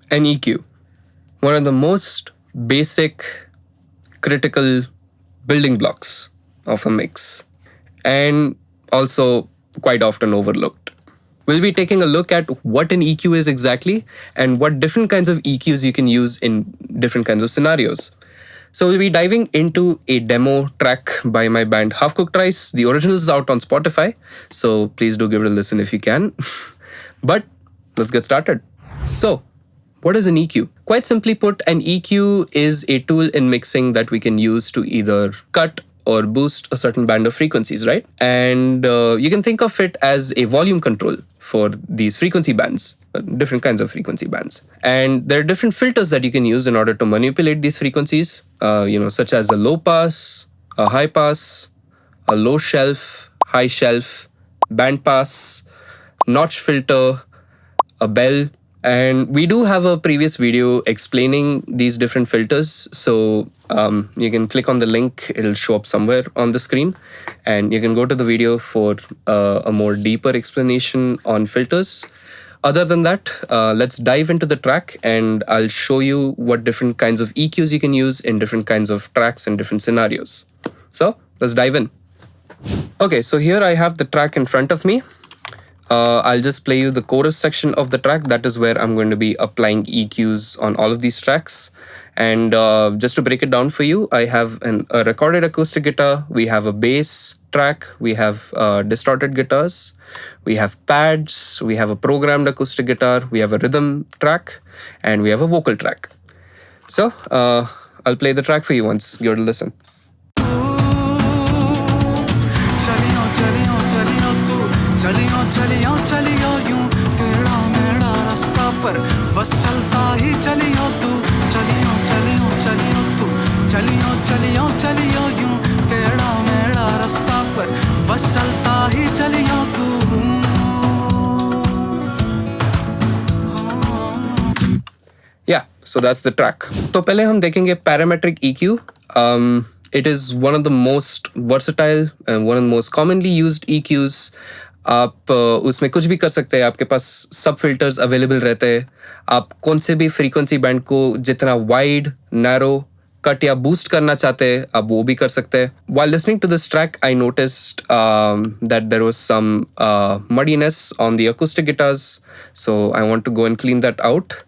An EQ, one of the most basic, critical building blocks of a mix, and also quite often overlooked. We'll be taking a look at what an EQ is exactly and what different kinds of EQs you can use in different kinds of scenarios. So we'll be diving into a demo track by my band Half Cooked Rice. The original is out on Spotify, so please do give it a listen if you can. But let's get started. So, what is an EQ? Quite simply put, an EQ is a tool in mixing that we can use to either cut or boost a certain band of frequencies, right? And you can think of it as a volume control for these frequency bands, different kinds of frequency bands. And there are different filters that you can use in order to manipulate these frequencies, such as a low pass, a high pass, a low shelf, high shelf, band pass, notch filter, a bell. And we do have a previous video explaining these different filters. So you can click on the link, it'll show up somewhere on the screen. And you can go to the video for a more deeper explanation on filters. Other than that, let's dive into the track and I'll show you what different kinds of EQs you can use in different kinds of tracks and different scenarios. So let's dive in. Okay, so here I have the track in front of me. I'll just play you the chorus section of the track. That is where I'm going to be applying EQs on all of these tracks. And just to break it down for you, I have a recorded acoustic guitar, we have a bass track, we have distorted guitars, we have pads, we have a programmed acoustic guitar, we have a rhythm track, and we have a vocal track. So I'll play the track for you once. Give it a listen. चलियो चलियो चलियो यूं तेरा मेरा रास्ता पर बस चलता ही चलियो तू चलियो चलियो चलियो तू चलियो चलियो चलियो यूं तेरा मेरा रास्ता पर बस चलता ही चलियो तू Yeah, so that's the track. तो पहले हम देखेंगे parametric EQ. It is one of the most versatile and one of the most commonly used EQs. आप उसमें कुछ भी कर सकते हैं. आपके पास सब फिल्टर्स अवेलेबल रहते हैं. आप कौन से भी फ्रीक्वेंसी बैंड को जितना वाइड, नैरो, कट या बूस्ट करना चाहते हैं आप वो भी कर सकते हैं. While listening to this track, I noticed that there was some muddiness on the acoustic guitars, so I want to go and clean that out.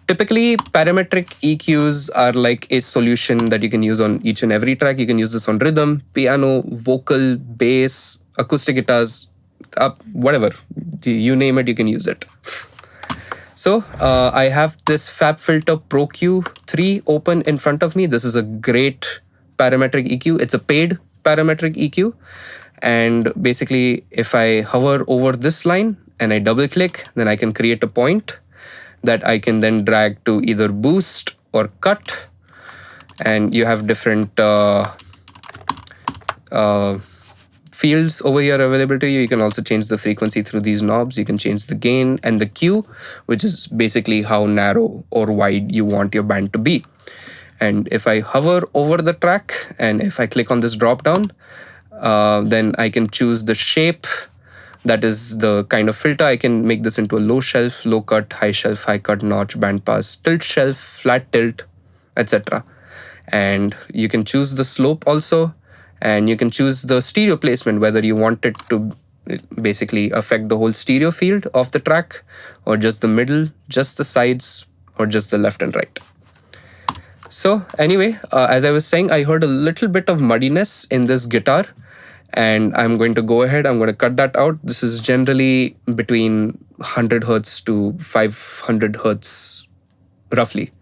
Typically, parametric EQs are like a solution that you can use on each and every track. You can use this on rhythm, piano, vocal, bass, acoustic guitars, whatever. You name it, you can use it. So I have this FabFilter Pro Q3 open in front of me. This is a great parametric EQ. It's a paid parametric EQ. And basically, if I hover over this line and I double click, then I can create a point that I can then drag to either boost or cut. And you have different fields over here available to you. You can also change the frequency through these knobs. You can change the gain and the Q, which is basically how narrow or wide you want your band to be. And if I hover over the track and if I click on this drop down, then I can choose the shape. That is the kind of filter. I can make this into a low shelf, low cut, high shelf, high cut, notch, band pass, tilt shelf, flat tilt, etc. And you can choose the slope also. And you can choose the stereo placement, whether you want it to basically affect the whole stereo field of the track, or just the middle, just the sides, or just the left and right. So anyway, as I was saying, I heard a little bit of muddiness in this guitar. And I'm going to go ahead, I'm going to cut that out. This is generally between 100 hertz to 500 hertz, roughly.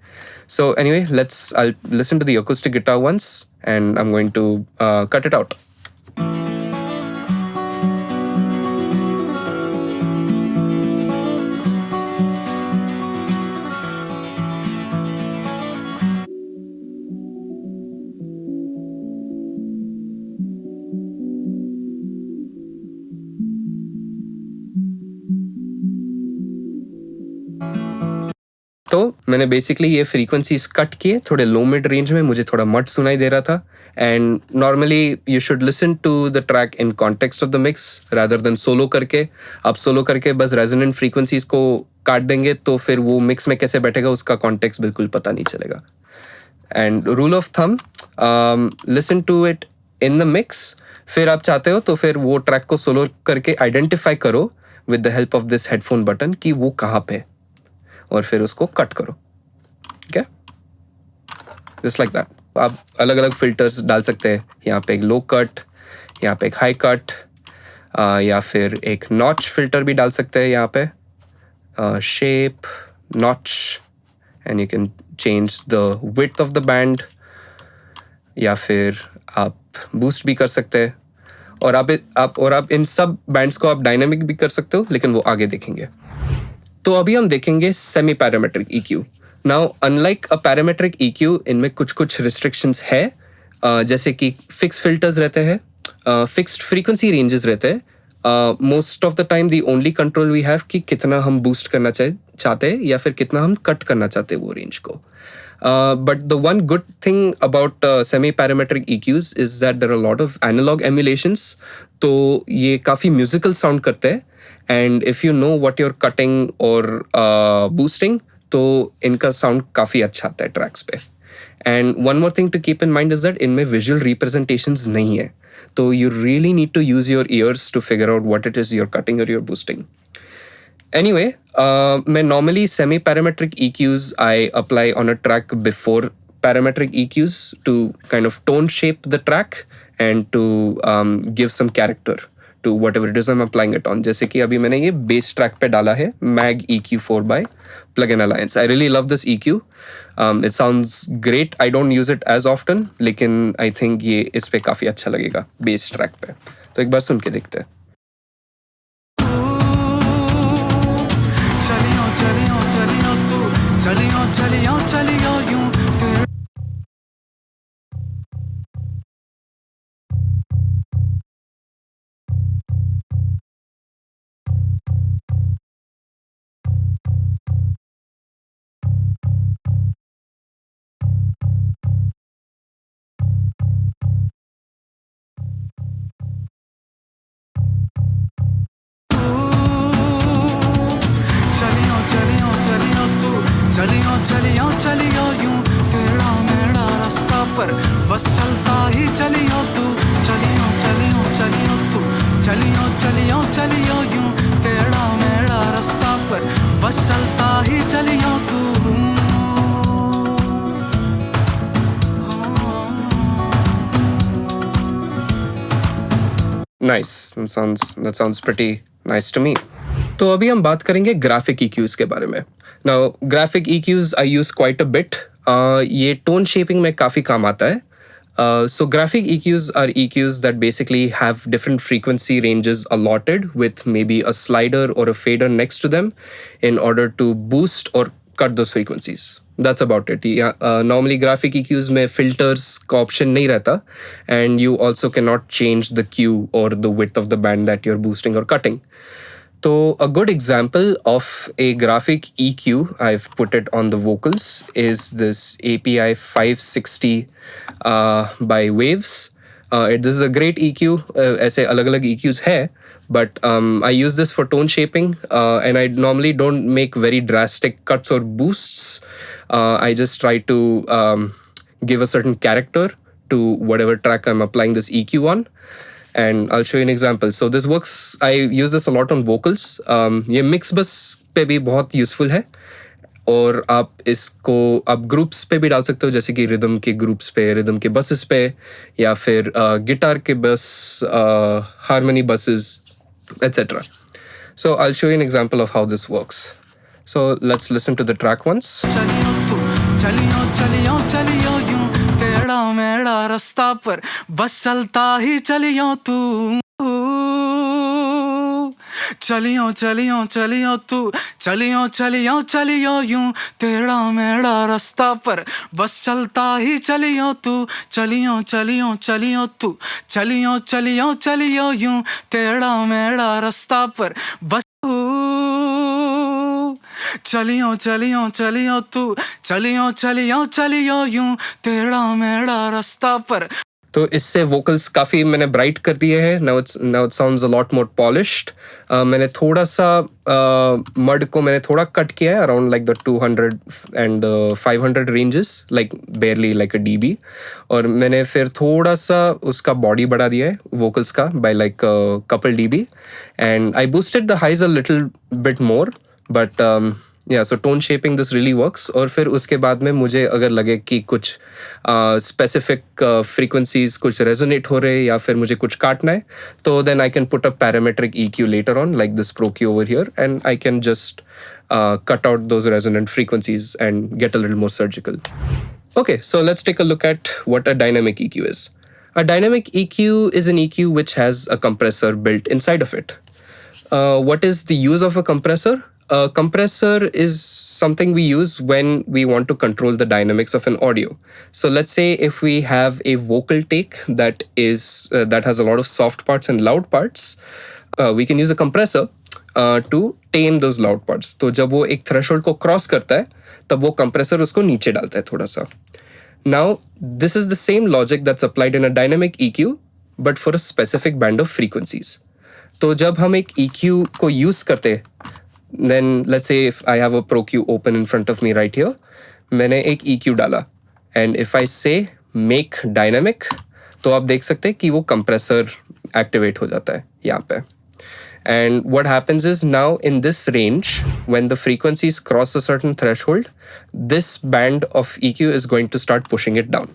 So anyway, I'll listen to the acoustic guitar once and I'm going to cut it out. तो मैंने basically ये frequencies cut किए थोड़े लो mid range में. मुझे थोड़ा मट सुनाई दे रहा था. And normally you should listen to the track in context of the mix rather than solo करके. आप सोलो करके बस रेजोनेंट फ्रीक्वेंसीज को काट देंगे तो फिर वो मिक्स में कैसे बैठेगा उसका कॉन्टेक्स्ट बिल्कुल पता नहीं चलेगा. And rule of thumb, listen to it in the mix. फिर आप चाहते हो तो फिर वो ट्रैक को सोलो करके आइडेंटिफाई करो with the help of this headphone button कि वो कहाँ पे है, और फिर उसको कट करो. ठीक है, जस्ट लाइक दैट. आप अलग अलग फिल्टर्स डाल सकते हैं. यहाँ पे एक लो कट, यहाँ पे एक हाई कट, या फिर एक नॉच फिल्टर भी डाल सकते हैं यहाँ पे. Shape, notch, and you can change the width of the band, या फिर आप बूस्ट भी कर सकते हैं. और आप इन सब बैंड्स को आप डायनामिक भी कर सकते हो, लेकिन वो आगे देखेंगे. तो अभी हम देखेंगे semi parametric EQ. Now unlike a parametric EQ, इनमें कुछ कुछ रिस्ट्रिक्शंस है, जैसे कि फिक्स फिल्टर्स रहते हैं, फिक्स्ड फ्रीक्वेंसी रेंजेस रहते हैं. Most of the time the only control we have कि कितना हम बूस्ट करना चाहते हैं या फिर कितना हम कट करना चाहते हैं वो रेंज को. But the one good thing about semi-parametric EQs is that there are a lot of analog emulations. तो ये काफ़ी musical sound करते हैं, and if you know what you're cutting or boosting, तो इनका sound काफ़ी अच्छा आता है tracks पे. And one more thing to keep in mind is that इनमें visual representations नहीं है, तो you really need to use your ears to figure out what it is you're cutting or you're boosting. Anyway, मैं normally semi-parametric EQs I apply on a track before parametric EQs to kind of tone shape the track and to give some character to whatever it is I'm applying it on. जैसे कि अभी मैंने ये bass track पे डाला है Mag EQ4 by Plug-in Alliance. I really love this EQ. It sounds great. I don't use it as often, लेकिन I think ये इस पे काफ़ी अच्छा लगेगा bass track पे. तो एक बार सुन के देखते हैं. चलियो चलियो यूं तेरे चलियो यूं तेरा मेरा रास्ता पर बस चलता ही चलियो तू. चलियो तू. चलियो यूं तेरा मेरा रास्ता पर बस चलता ही चलियो तू. Nice. That sounds pretty nice to me. तो अभी हम बात करेंगे ग्राफिक EQs के बारे में. Now, graphic EQs I use quite a bit. ये tone shaping में काफ़ी काम आता है. So graphic EQs are EQs that basically have different frequency ranges allotted with maybe a slider or a fader next to them in order to boost or cut those frequencies. That's about it. Normally graphic EQs में filters का option नहीं रहता, and you also cannot change the Q or the width of the band that you're boosting or cutting. So a good example of a graphic EQ, I've put it on the vocals, is this API 560 by Waves. This is a great EQ. ऐसे अलग-अलग EQs है, but I use this for tone shaping, and I normally don't make very drastic cuts or boosts. I just try to give a certain character to whatever track I'm applying this EQ on. And I'll show you an example. So this works, I use this a lot on vocals. ये mix bus पे भी बहुत useful है, और आप groups पे भी डाल सकते हो, जैसे कि रिदम के ग्रुप्स पे, रिदम के बसेस पे, या फिर गिटार के बस, harmony buses, etc. So I'll show you an example of how this works. So let's listen to the track once. चलियो यूं तेरा मेरा रास्ता पर बस चलता ही चलियो तू. चलियो तू. चलियो यूं तेरा मेरा रास्ता पर बस चलता ही चलियो तू. चलियो तू. चलियो यूं तेरा मेरा रास्ता पर बस चलियो तू. चलियो यूं तेरा मेरा रास्ता पर. तो इससे वोकल्स काफ़ी मैंने ब्राइट कर दिए हैं. Now it sounds a lot more polished. मैंने थोड़ा सा मड को मैंने थोड़ा कट किया है around like the 200 and 500 ranges, like बेयरली like a dB. और मैंने फिर थोड़ा सा उसका बॉडी बढ़ा दिया है वोकल्स का by like couple dB. And I boosted the highs a little bit more, but yeah so tone shaping this really works. और फिर उसके बाद में मुझे अगर लगे कि कुछ स्पेसिफिक फ्रीक्वेंसीज कुछ रेजोनेट हो रहे या फिर मुझे कुछ काटना है, तो then I can put a parametric EQ later on like this Pro Q over here, and I can just cut out those resonant frequencies and get a little more surgical. Okay, so let's take a look at what a dynamic EQ is. A dynamic EQ is an EQ which has a compressor built inside of it. What is the use of a compressor? A compressor is something we use when we want to control the dynamics of an audio. So let's say if we have a vocal take that has a lot of soft parts and loud parts, we can use a compressor to tame those loud parts. तो जब वो एक threshold को cross करता है, तब वो compressor उसको नीचे डालता है थोड़ा सा. Now, this is the same logic that's applied in a dynamic EQ, but for a specific band of frequencies. तो जब हम एक EQ को use करते हैं, then let's say if I have a Pro Q open in front of me right here, मैंने एक EQ डाला, and if I say make dynamic, तो आप देख सकते हैं कि वो compressor activate हो जाता है यहाँ पे. And what happens is now in this range, when the frequencies cross a certain threshold, this band of EQ is going to start pushing it down.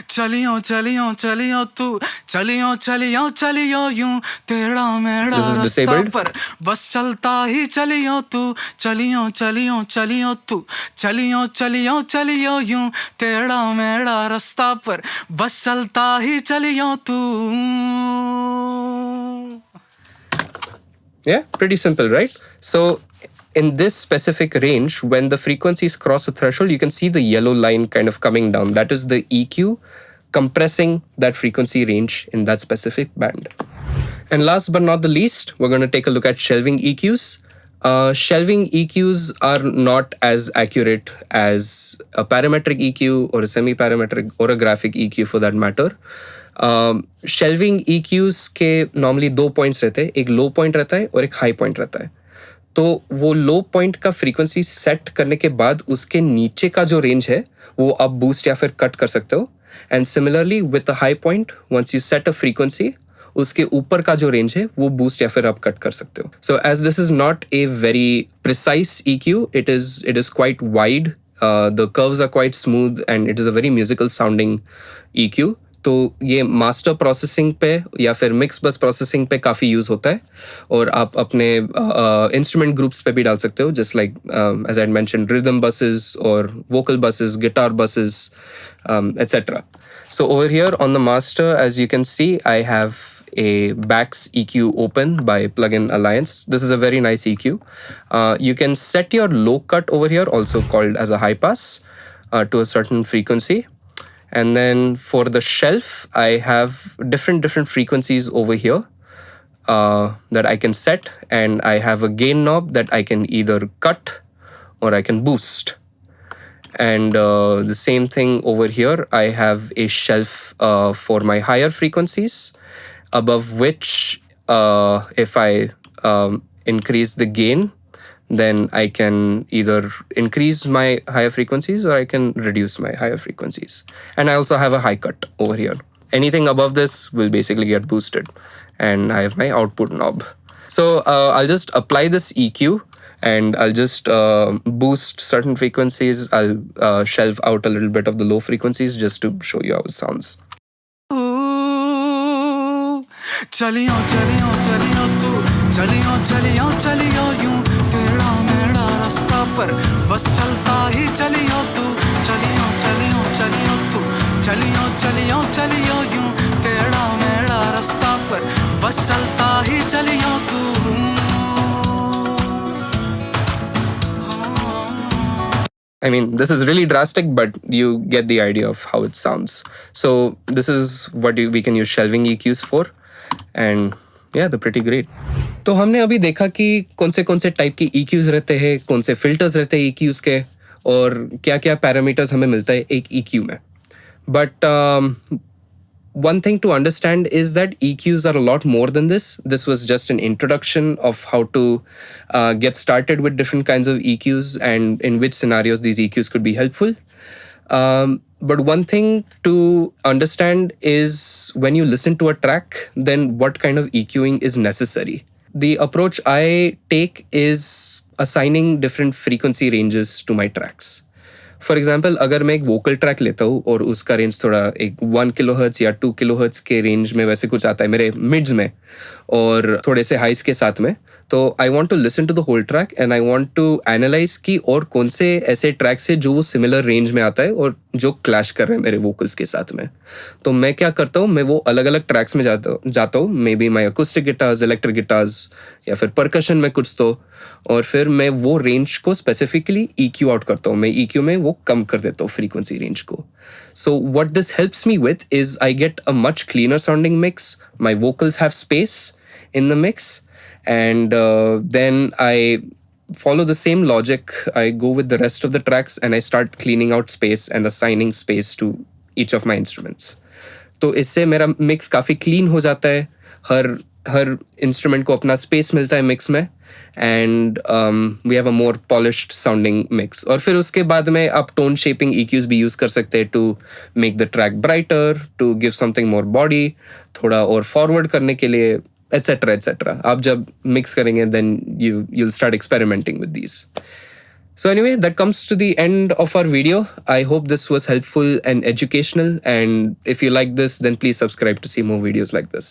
चलियो चलियो चलियो तू चलियो चलियो चलियो यूं तेरा मेरा This is रास्ता disabled. पर बस चलता ही चलियो तू चलियो चलियो चलियो तू चलियो चलियो चलियो यूं तेरा मेरा रास्ता पर बस चलता ही चलियो तू. Yeah, pretty simple, right? So in this specific range, when the frequencies cross a threshold, you can see the yellow line kind of coming down. That is the EQ compressing that frequency range in that specific band. And last but not the least, we're going to take a look at shelving EQs. Shelving EQs are not as accurate as a parametric EQ or a semi-parametric or a graphic EQ for that matter. Shelving EQs के normally दो points रहते हैं, एक low point रहता है और एक high point रहता है. तो वो लो पॉइंट का फ्रीक्वेंसी सेट करने के बाद उसके नीचे का जो रेंज है वो आप बूस्ट या फिर कट कर सकते हो. And similarly with a high point, once you set a frequency, उसके ऊपर का जो रेंज है वो बूस्ट या फिर आप कट कर सकते हो. So as this is not a very precise EQ, it is quite wide, the curves are quite smooth and it is a very musical sounding EQ. तो ये मास्टर प्रोसेसिंग पे या फिर मिक्स बस प्रोसेसिंग पे काफ़ी यूज़ होता है और आप अपने इंस्ट्रूमेंट ग्रुप्स पे भी डाल सकते हो, just like as I mentioned rhythm buses और vocal buses, guitar buses, etc. So over here on the master, as you can see, I have a Bax EQ open by Plugin Alliance. This is a very nice EQ. You can set your low cut over here, also called as a high pass, to a certain frequency. And then for the shelf, I have different frequencies over here that I can set, and I have a gain knob that I can either cut or I can boost. And the same thing over here, I have a shelf for my higher frequencies, above which if I increase the gain, then I can either increase my higher frequencies or I can reduce my higher frequencies. And I also have a high cut over here. Anything above this will basically get boosted. And I have my output knob. So I'll just apply this EQ and I'll just boost certain frequencies. I'll shelve out a little bit of the low frequencies just to show you how it sounds. चलियो चलियो चलियो तू चलियो चलियो चलियो यूं तेरा मेरा रास्ता पर बस चलता ही चलियो तू चलियो चलियो चलियो तू चलियो चलियो चलियो यूं तेरा मेरा रास्ता पर बस चलता ही चलियो तू. I mean, this is really drastic, but you get the idea of how it sounds. So this is what we can use shelving EQs for. And yeah, they're pretty great. तो हमने अभी देखा कि कौन से टाइप की EQs रहते हैं, कौन से फिल्टर्स रहते हैं EQs के, और क्या क्या पैरामीटर्स हमें मिलता है एक EQ में. But one thing to understand is that EQs are a lot more than this. This was just an introduction of how to get started with different kinds of EQs and in which scenarios these EQs could be helpful. But one thing to understand is when you listen to a track, then what kind of EQing is necessary. The approach I take is assigning different frequency ranges to my tracks. For example अगर मैं एक vocal track लेता हूँ और उसका range थोड़ा एक 1 kilohertz या 2 किलोहर्ट्ज़ के रेंज में वैसे कुछ आता है मेरे मिड्स में और थोड़े से हाइस के साथ में, तो I want to listen to the whole track and I want to analyse की और कौन से ऐसे ट्रैक्स है जो वो सिमिलर रेंज में आता है और जो क्लैश कर रहे हैं मेरे वोकल्स के साथ में. तो मैं क्या करता हूँ, मैं वो अलग अलग ट्रैक्स में जाता हूँ may be my acoustic guitars, electric guitars या फिर परकशन में कुछ तो, और फिर मैं वो रेंज को स्पेसिफिकली EQ आउट करता हूँ. मैं EQ में वो कम कर देता हूँ फ्रीक्वेंसी रेंज को. So what this helps me with is I get a much cleaner sounding mix. My vocals have space in the mix, and then I follow the same logic. I go with the rest of the tracks and I start cleaning out space and assigning space to each of my instruments. तो इससे मेरा mix काफ़ी clean हो जाता है, हर instrument को अपना space मिलता है मिक्स में, and we have a more polished sounding mix. और फिर उसके बाद में आप टोन शेपिंग EQs भी यूज़ कर सकते हैं to make the track brighter, to give something more body, थोड़ा और फॉरवर्ड करने के लिए, etc etc. आप जब मिक्स करेंगे then you'll start experimenting with these. So anyway, that comes to the end of our video. I hope this was helpful and educational, and if you like this then please subscribe to see more videos like this.